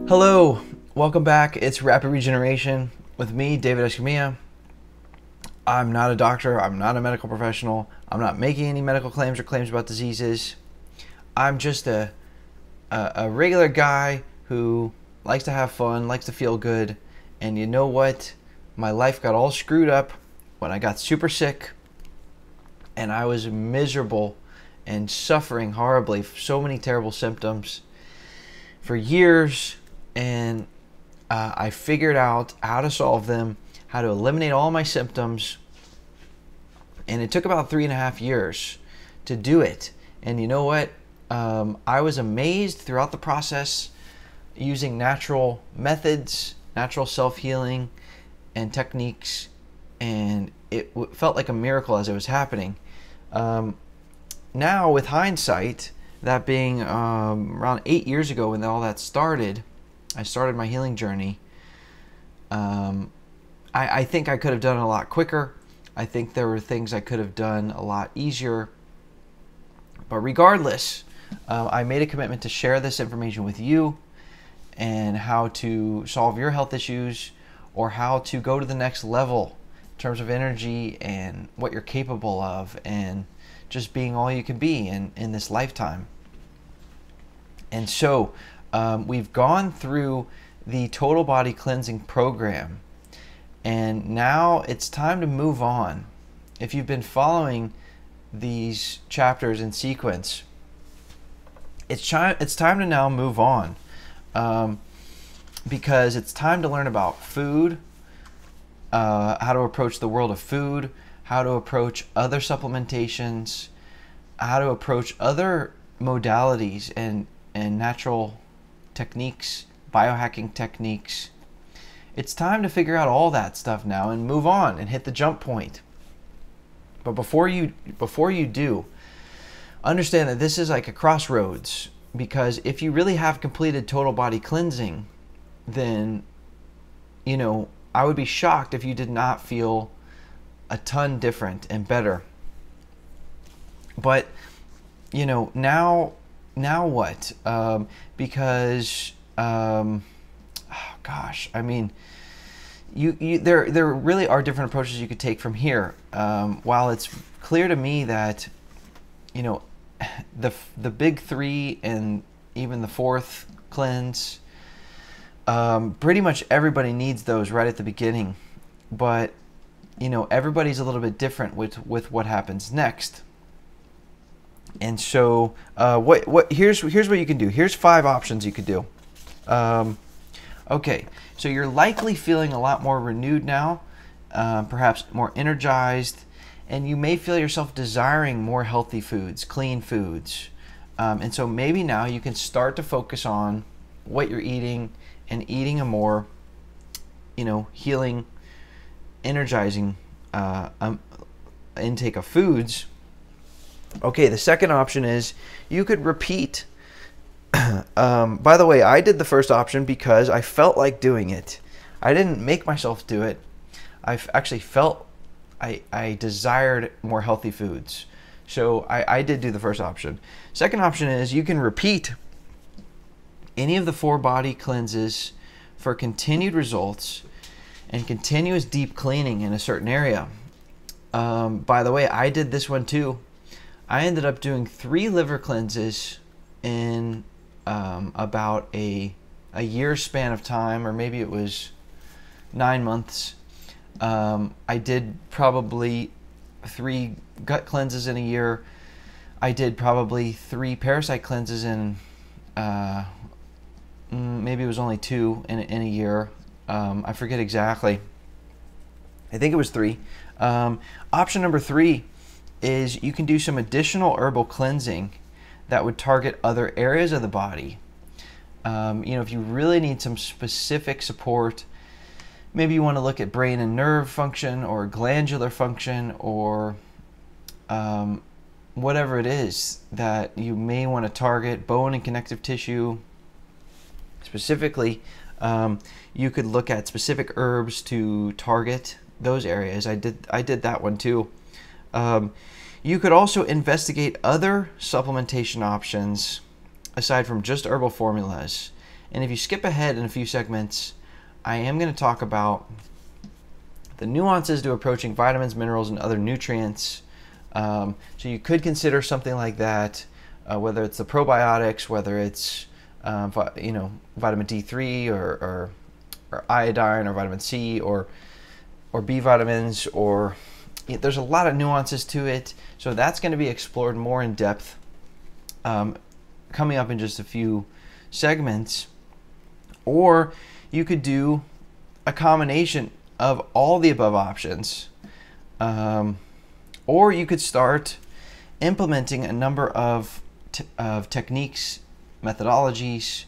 Hello, welcome back. It's Rapid Regeneration with me, David Escamilla. I'm not a doctor. I'm not a medical professional. I'm not making any medical claims or claims about diseases. I'm just a regular guy who likes to have fun, likes to feel good. And you know what? My life got all screwed up when I got super sick. And I was miserable and suffering horribly for so many terrible symptoms for years. And I figured out how to solve them, how to eliminate all my symptoms. And it took about 3.5 years to do it. And you know what? I was amazed throughout the process using natural methods, natural self-healing and techniques. And it felt like a miracle as it was happening. Now with hindsight, that being around 8 years ago when all that started, I started my healing journey. I think I could have done it a lot quicker. I think there were things I could have done a lot easier. But regardless, I made a commitment to share this information with you and how to solve your health issues or how to go to the next level in terms of energy and what you're capable of and just being all you can be in this lifetime. And so we've gone through the total body cleansing program, and now it's time to move on. If you've been following these chapters in sequence, it's time to now move on, because it's time to learn about food, how to approach the world of food, how to approach other supplementations, how to approach other modalities and natural techniques, biohacking techniques. It's time to figure out all that stuff now and move on and hit the jump point. But before you do, understand that this is like a crossroads, because if you really have completed total body cleansing, then, you know, I would be shocked if you did not feel a ton different and better. But, you know, now what? Because, oh gosh, I mean, there really are different approaches you could take from here. While it's clear to me that, you know, the big three and even the fourth cleanse, pretty much everybody needs those right at the beginning. But, you know, everybody's a little bit different with what happens next. And so here's what you can do. Here's 5 options you could do. Okay, so you're likely feeling a lot more renewed now, perhaps more energized, and you may feel yourself desiring more healthy foods, clean foods. And so maybe now you can start to focus on what you're eating and eating a more, you know, healing, energizing intake of foods. Okay, the second option is you could repeat. By the way, I did the first option because I felt like doing it. I didn't make myself do it. I actually felt I desired more healthy foods. So I did do the first option. Second option is you can repeat any of the 4 body cleanses for continued results and continuous deep cleaning in a certain area. By the way, I did this one too. I ended up doing 3 liver cleanses in about a year span of time, or maybe it was 9 months. I did probably 3 gut cleanses in a year. I did probably 3 parasite cleanses in maybe it was only 2 in a year. I forget exactly. I think it was 3. Option number 3 is you can do some additional herbal cleansing that would target other areas of the body. You know, if you really need some specific support, maybe you want to look at brain and nerve function or glandular function or whatever it is that you may want to target, bone and connective tissue. Specifically, you could look at specific herbs to target those areas. I did that one too. You could also investigate other supplementation options aside from just herbal formulas. And if you skip ahead in a few segments, I am going to talk about the nuances to approaching vitamins, minerals, and other nutrients. So you could consider something like that, whether it's the probiotics, whether it's vitamin D3 or iodine or vitamin C or B vitamins, or there's a lot of nuances to it. So that's going to be explored more in depth coming up in just a few segments. Or you could do a combination of all the above options, or you could start implementing a number of techniques, methodologies.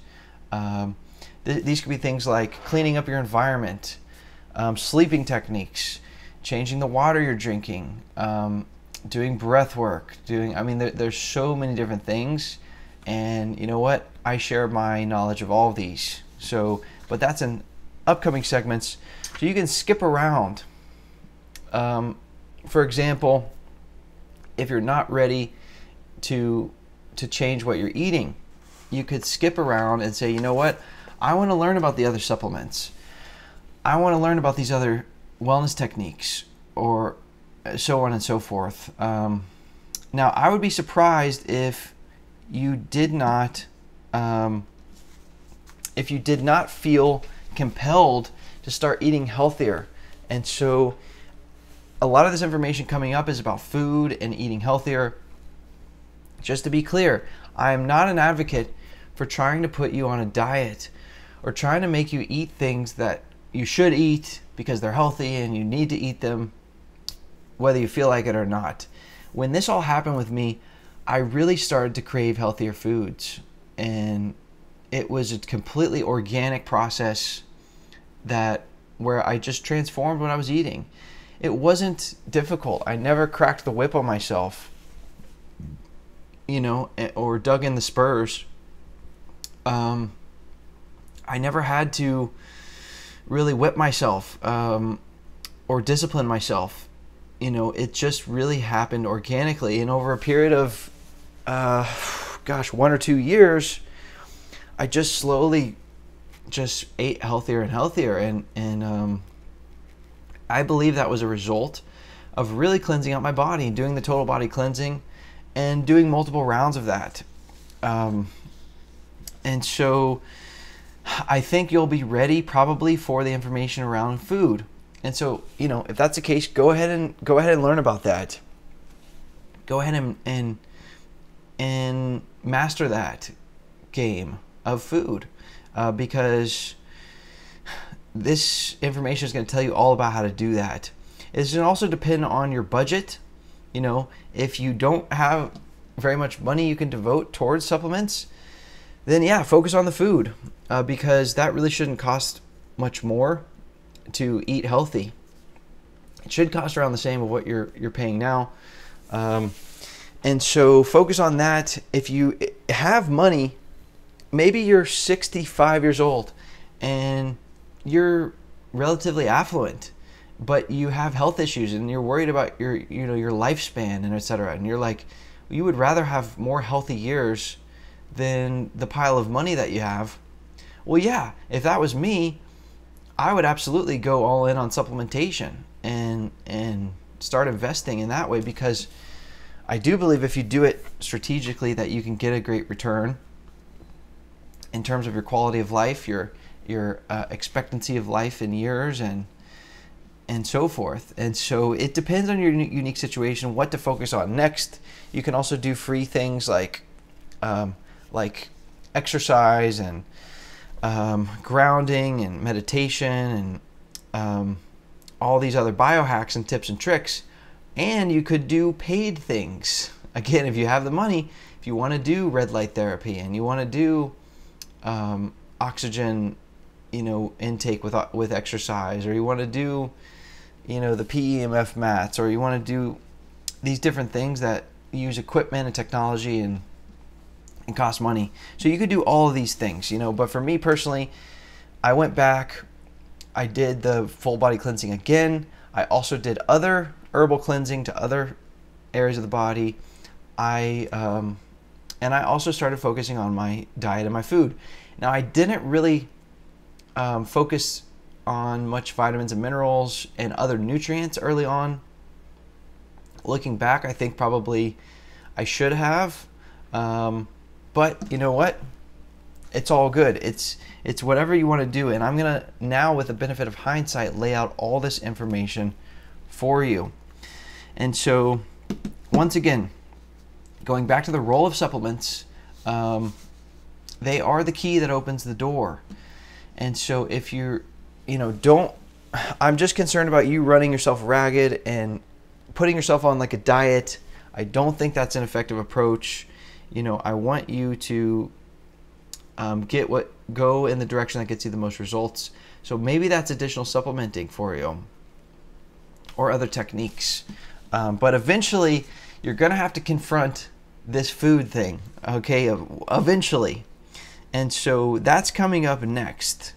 These could be things like cleaning up your environment, sleeping techniques, changing the water you're drinking, doing breath work, there's so many different things. And you know what? I share my knowledge of all of these. But that's in upcoming segments. So you can skip around. For example, if you're not ready to change what you're eating, you could skip around and say, you know what? I want to learn about the other supplements. I want to learn about these other wellness techniques, or so on and so forth. Now, I would be surprised if you did not feel compelled to start eating healthier. And so a lot of this information coming up is about food and eating healthier. Just to be clear, I am not an advocate for trying to put you on a diet or trying to make you eat things that you should eat because they're healthy and you need to eat them whether you feel like it or not. When this all happened with me, I really started to crave healthier foods, and it was a completely organic process where I just transformed what I was eating. It wasn't difficult. I never cracked the whip on myself, or dug in the spurs. I never had to really whip myself or discipline myself. It just really happened organically. And over a period of, 1 or 2 years, I just slowly just ate healthier and healthier. And I believe that was a result of really cleansing out my body, doing the total body cleansing and doing multiple rounds of that. And so I think you'll be ready probably for the information around food. And so, if that's the case, go ahead and learn about that. Go ahead and master that game of food, because this information is going to tell you all about how to do that. It's going to also depend on your budget. If you don't have very much money you can devote towards supplements, then yeah, focus on the food, because that really shouldn't cost much more to eat healthy. It should cost around the same of what you're paying now. And so focus on that. If you have money, maybe you're 65 years old and you're relatively affluent, but you have health issues and you're worried about your lifespan and etc. And you're like, you would rather have more healthy years than the pile of money that you have. Well, yeah, if that was me, I would absolutely go all in on supplementation and start investing in that way, because I do believe if you do it strategically that you can get a great return in terms of your quality of life, your expectancy of life in years, and so forth. And so it depends on your unique situation what to focus on next. You can also do free things like exercise and grounding and meditation and all these other biohacks and tips and tricks. And you could do paid things. Again, if you have the money, if you want to do red light therapy and you want to do oxygen, intake with exercise, or you want to do, the PEMF mats, or you want to do these different things that use equipment and technology and cost money. So you could do all of these things, but for me personally, I went back, I did the full body cleansing again. I also did other herbal cleansing to other areas of the body. I And I also started focusing on my diet and my food. Now, I didn't really focus on much vitamins and minerals and other nutrients early on. Looking back, I think probably I should have. But you know what? It's all good. It's whatever you want to do. And I'm going to now, with the benefit of hindsight, lay out all this information for you. And so, once again, going back to the role of supplements, they are the key that opens the door. And so if I'm just concerned about you running yourself ragged and putting yourself on like a diet. I don't think that's an effective approach. I want you to go in the direction that gets you the most results. So maybe that's additional supplementing for you or other techniques. But eventually you're going to have to confront this food thing, okay, eventually. And so that's coming up next.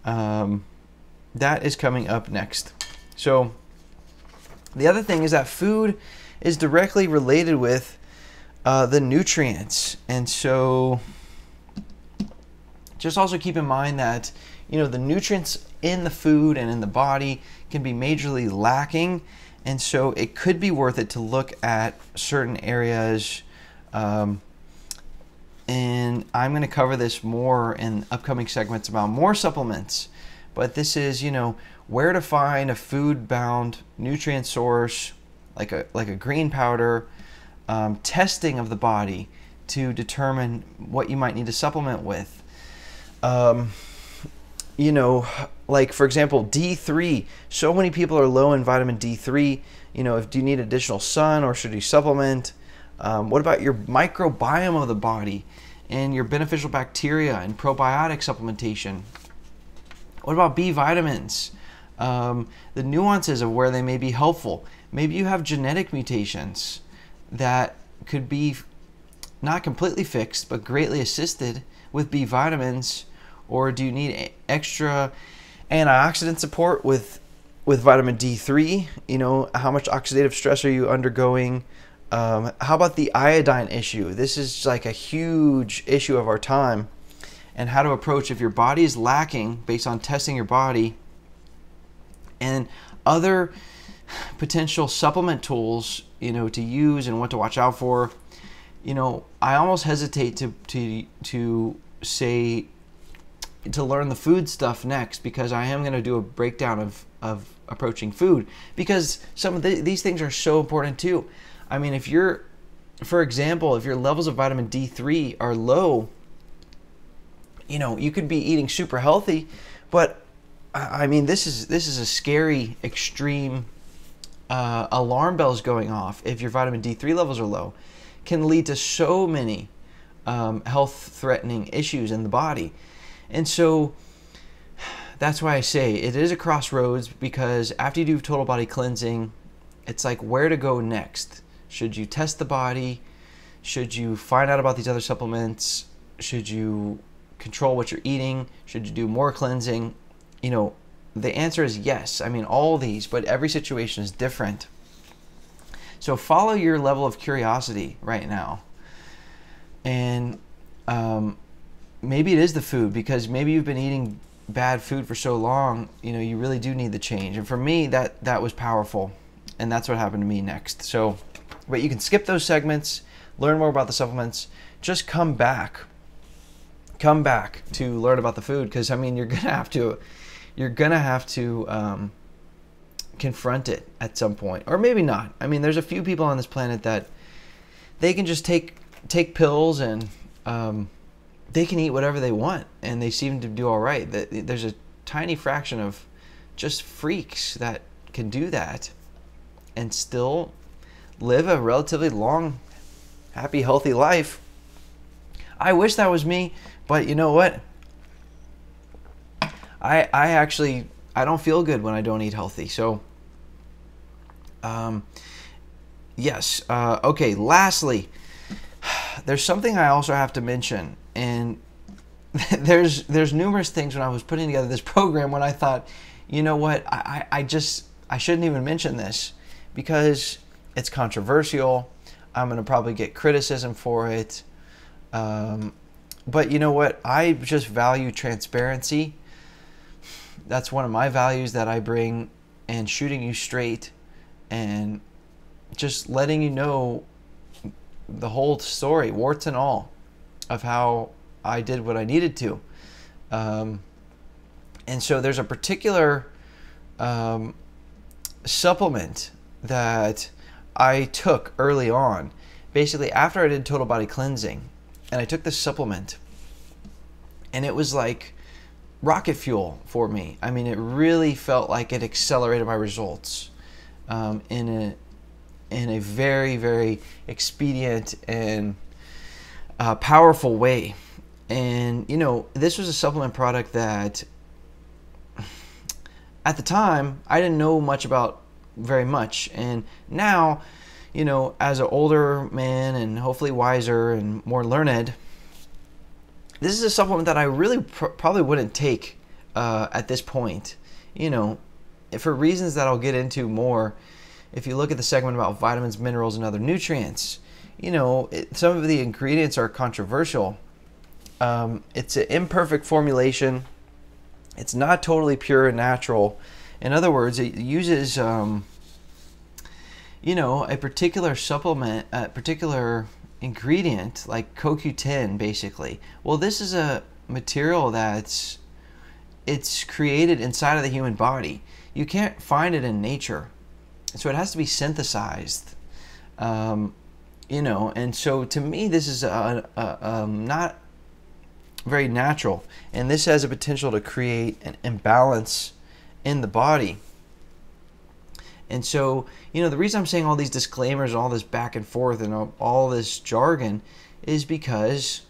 That is coming up next. So the other thing is that food is directly related with the nutrients. And so just also keep in mind that, the nutrients in the food and in the body can be majorly lacking. And so it could be worth it to look at certain areas. And I'm going to cover this more in upcoming segments about more supplements. But this is, where to find a food-bound nutrient source like a green powder, testing of the body to determine what you might need to supplement with. Like for example, D3. So many people are low in vitamin D3. Do you need additional sun or should you supplement? What about your microbiome of the body and your beneficial bacteria and probiotic supplementation? What about B vitamins? The nuances of where they may be helpful. Maybe you have genetic mutations that could be not completely fixed, but greatly assisted with B vitamins. Or do you need extra antioxidant support with vitamin D3? How much oxidative stress are you undergoing? How about the iodine issue? This is like a huge issue of our time, and how to approach if your body is lacking based on testing your body, and other potential supplement tools, to use and what to watch out for. I almost hesitate to say to learn the food stuff next, because I am going to do a breakdown of approaching food, because some of these things are so important too. I mean, for example, if your levels of vitamin D3 are low, you could be eating super healthy, but I mean, this is a scary, extreme alarm bells going off. If your vitamin D3 levels are low, can lead to so many health-threatening issues in the body. And so that's why I say it is a crossroads, because after you do total body cleansing, it's like where to go next. Should you test the body? Should you find out about these other supplements? Should you control what you're eating? Should you do more cleansing? The answer is yes. I mean, all these, but every situation is different. So follow your level of curiosity right now. And maybe it is the food, because maybe you've been eating bad food for so long, you really do need the change. And for me, that was powerful. And that's what happened to me next. So, but you can skip those segments, learn more about the supplements, just come back to learn about the food, because I mean, you're gonna have to confront it at some point, or maybe not. I mean, there's a few people on this planet that they can just take pills and they can eat whatever they want and they seem to do all right. There's a tiny fraction of just freaks that can do that and still live a relatively long, happy, healthy life. I wish that was me, but you know what? I don't feel good when I don't eat healthy. So, yes. Okay, lastly, there's something I also have to mention, and there's numerous things when I was putting together this program when I thought, you know what, I shouldn't even mention this because it's controversial. I'm going to probably get criticism for it. But you know what? I just value transparency. That's one of my values that I bring, and shooting you straight and just letting you know the whole story, warts and all, of how I did what I needed to. And so there's a particular supplement that I took early on, basically after I did total body cleansing, and I took this supplement, and it was like rocket fuel for me. I mean, it really felt like it accelerated my results in a very, very expedient and powerful way. And you know, this was a supplement product that at the time I didn't know much about very much, and now, you know, as an older man and hopefully wiser and more learned, this is a supplement that I really probably wouldn't take at this point, you know, for reasons that I'll get into more. If you look at the segment about vitamins, minerals, and other nutrients, you know, some of the ingredients are controversial. It's an imperfect formulation. It's not totally pure and natural. In other words, it uses, you know, a particular supplement, a particular ingredient, like CoQ10, basically. Well, this is a material it's created inside of the human body. You can't find it in nature, so it has to be synthesized. You know, and so to me, this is not very natural, and this has a potential to create an imbalance in the body. And so, you know, the reason I'm saying all these disclaimers and all this back and forth and all this jargon is because,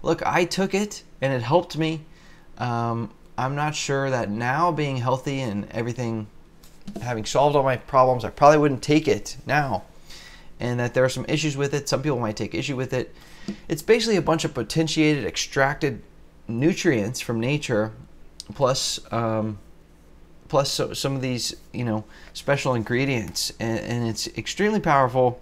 look, I took it and it helped me. I'm not sure that now, being healthy and everything, having solved all my problems, I probably wouldn't take it now. And that there are some issues with it. Some people might take issue with it. It's basically a bunch of potentiated, extracted nutrients from nature, plus some of these, you know, special ingredients, and it's extremely powerful.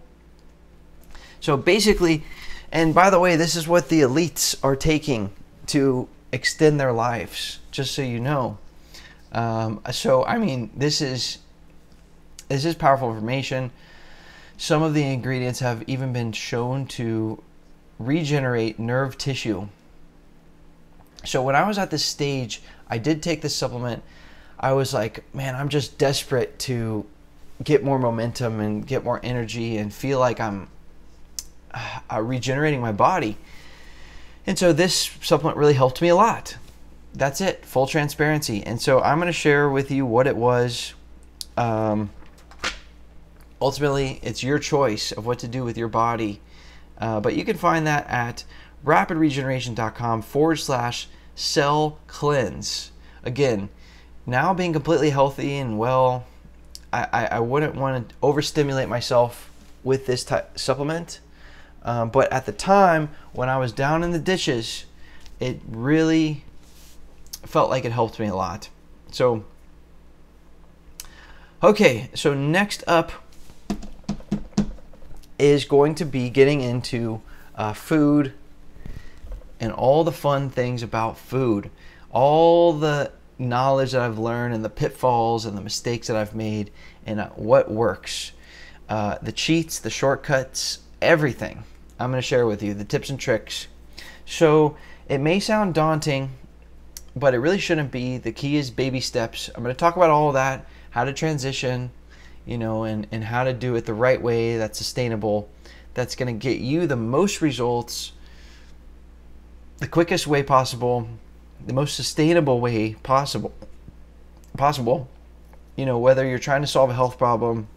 So basically, and by the way, this is what the elites are taking to extend their lives, just so you know. So I mean, this is powerful information. Some of the ingredients have even been shown to regenerate nerve tissue. So when I was at this stage, I did take this supplement. I was like, man, I'm just desperate to get more momentum and get more energy and feel like I'm regenerating my body. And so this supplement really helped me a lot. That's it, full transparency. And so I'm going to share with you what it was. Ultimately, it's your choice of what to do with your body. But you can find that at rapidregeneration.com/cell cleanse. Again, now being completely healthy and well, I wouldn't want to overstimulate myself with this supplement. But at the time, when I was down in the ditches, it really felt like it helped me a lot. So, okay, so next up is going to be getting into food and all the fun things about food, all the knowledge that I've learned and the pitfalls and the mistakes that I've made, and what works, the cheats, the shortcuts, everything I'm going to share with you, the tips and tricks. So it may sound daunting, but it really shouldn't be. The key is baby steps. I'm going to talk about all of that, how to transition, you know, and how to do it the right way that's sustainable, that's going to get you the most results, the quickest way possible, the most sustainable way possible. You know, whether you're trying to solve a health problem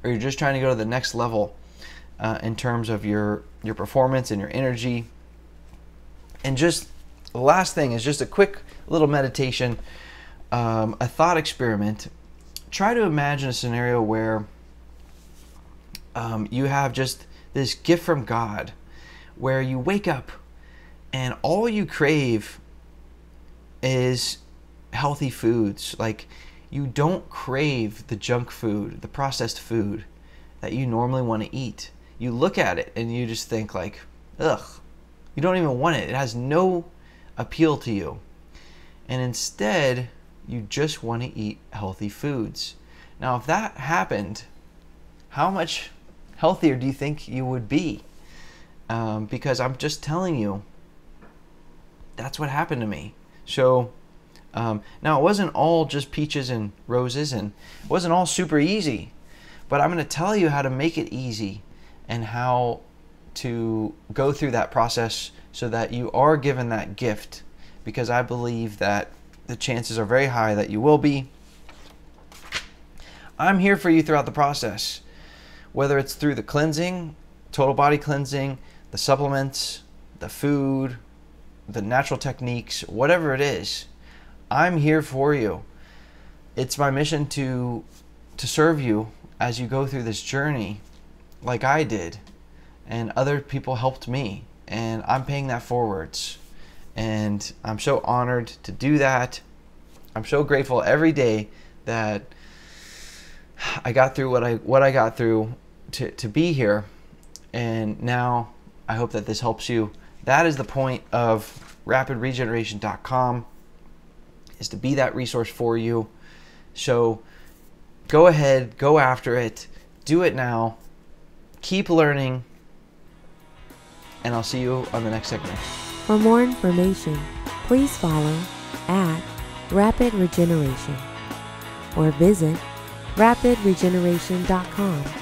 or you're just trying to go to the next level in terms of your performance and your energy. And just the last thing is just a quick little meditation, a thought experiment. Try to imagine a scenario where you have just this gift from God, where you wake up and all you crave is healthy foods. Like, you don't crave the junk food, the processed food that you normally want to eat. You look at it and you just think like, ugh, You don't even want it. It has no appeal to you. And instead, you just want to eat healthy foods. Now, if that happened, how much healthier do you think you would be? Because I'm just telling you, that's what happened to me. So now it wasn't all just peaches and roses, and it wasn't all super easy, but I'm going to tell you how to make it easy and how to go through that process so that you are given that gift, because I believe that the chances are very high that you will be. I'm here for you throughout the process, whether it's through the cleansing, total body cleansing, the supplements, the food, the natural techniques, whatever it is. I'm here for you. It's my mission to serve you as you go through this journey like I did, and other people helped me, and I'm paying that forwards. And I'm so honored to do that. I'm so grateful every day that I got through what I got through to be here. And now I hope that this helps you. That is the point of rapidregeneration.com, is to be that resource for you. So go ahead, go after it, do it now, keep learning, and I'll see you on the next segment. For more information, please follow @Rapid Regeneration or visit rapidregeneration.com.